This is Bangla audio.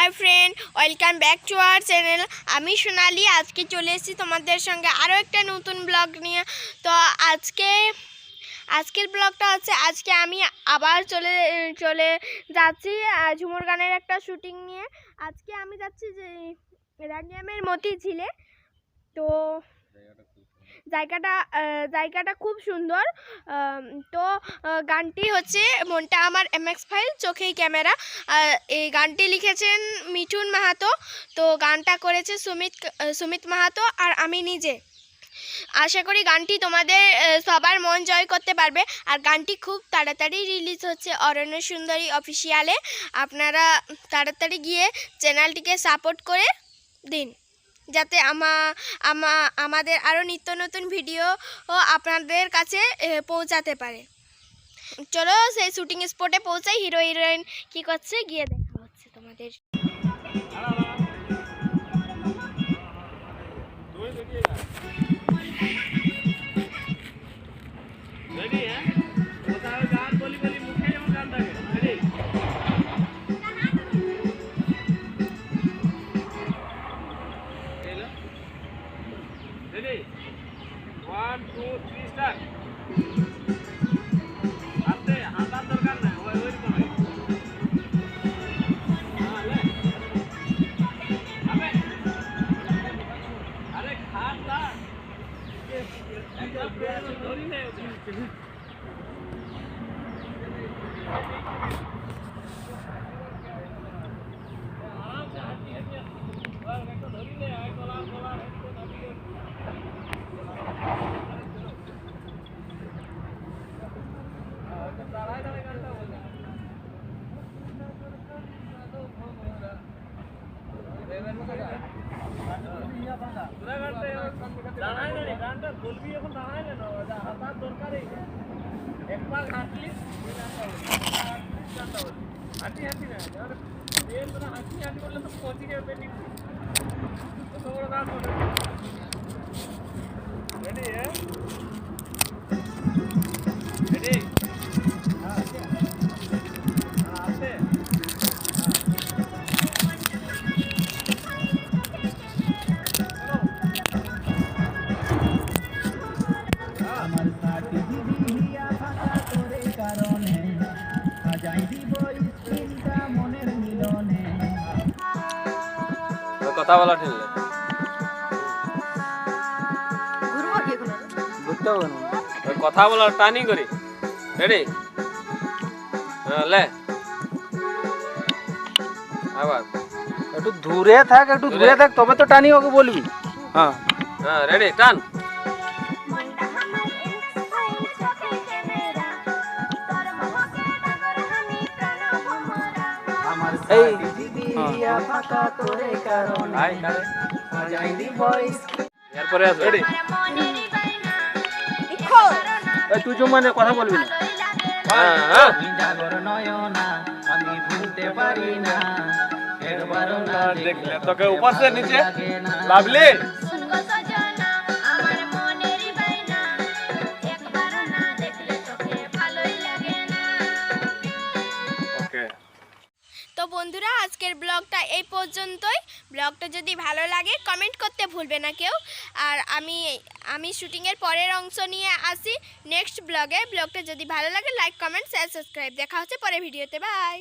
Hi friend, welcome back to our channel. আমি সোনালি। আজকে চলে এসেছি তোমাদের সঙ্গে আরও একটা নতুন ব্লগ নিয়ে। তো আজকের ব্লগটা হচ্ছে, আজকে আমি আবার চলে যাচ্ছি ঝুমুর গানের একটা শুটিং নিয়ে। আজকে আমি যাচ্ছি যে রানিয়ামের মতিঝিলে। তো জায়গাটা খুব সুন্দর। তো গানটি হচ্ছে মনটা আমার MX ফাইল চোখেই ক্যামেরা। এই গানটি লিখেছেন মিঠুন মাহাতো। তো গানটা করেছে সুমিত মাহাতো আর আমি নিজে। আশা করি গানটি তোমাদের সবার মন জয় করতে পারবে। আর গানটি খুব তাড়াতাড়ি রিলিজ হচ্ছে অরণ্য সুন্দরী অফিসিয়ালে। আপনারা তাড়াতাড়ি গিয়ে চ্যানেলটিকে সাপোর্ট করে দিন, যাতে আমাদের আরও নিত্য নতুন ভিডিও আপনাদের কাছে পৌঁছাতে পারে। চলো সেই শুটিং স্পটে পৌঁছাই। হিরো হিরোইন কী করছে গিয়ে দেখা হচ্ছে তোমাদের। Ready? 1, 2, 3, start. আস্তে হাতার দরকার নাই, ওই করে। আরে খাট না। ধরি নে। একবার হাঁটলি হাঁটি হাঁটি না হাঁটি হাঁটি করলে তো পৌঁছে যাবে। রেডি? রেডি? আসে কথা বলা ঠিক কথা বলার টানি করি। রেডি? লে আবার একটু দূরে থাক, তবে তো টানি ওকে বলবি। হ্যাঁ হ্যাঁ, রেডি? টান। এই এরপরে আছে। রেডি? তুই মানে কথা বলবি না। হ্যাঁ হ্যাঁ, আমি ভুলতে পারি না, দেখলে তোকে উপর से नीचे লাভলি। তো বন্ধুরা, আজকের ব্লগটা এই পর্যন্তই। ব্লগটা যদি ভালো লাগে কমেন্ট করতে ভুলবে না কেউ। আর আমি শুটিংয়ের পরের অংশ নিয়ে আসি নেক্সট ব্লগে। ব্লগটা যদি ভালো লাগে লাইক, কমেন্ট, শেয়ার, সাবস্ক্রাইব। দেখা হচ্ছে পরের ভিডিওতে। বাই।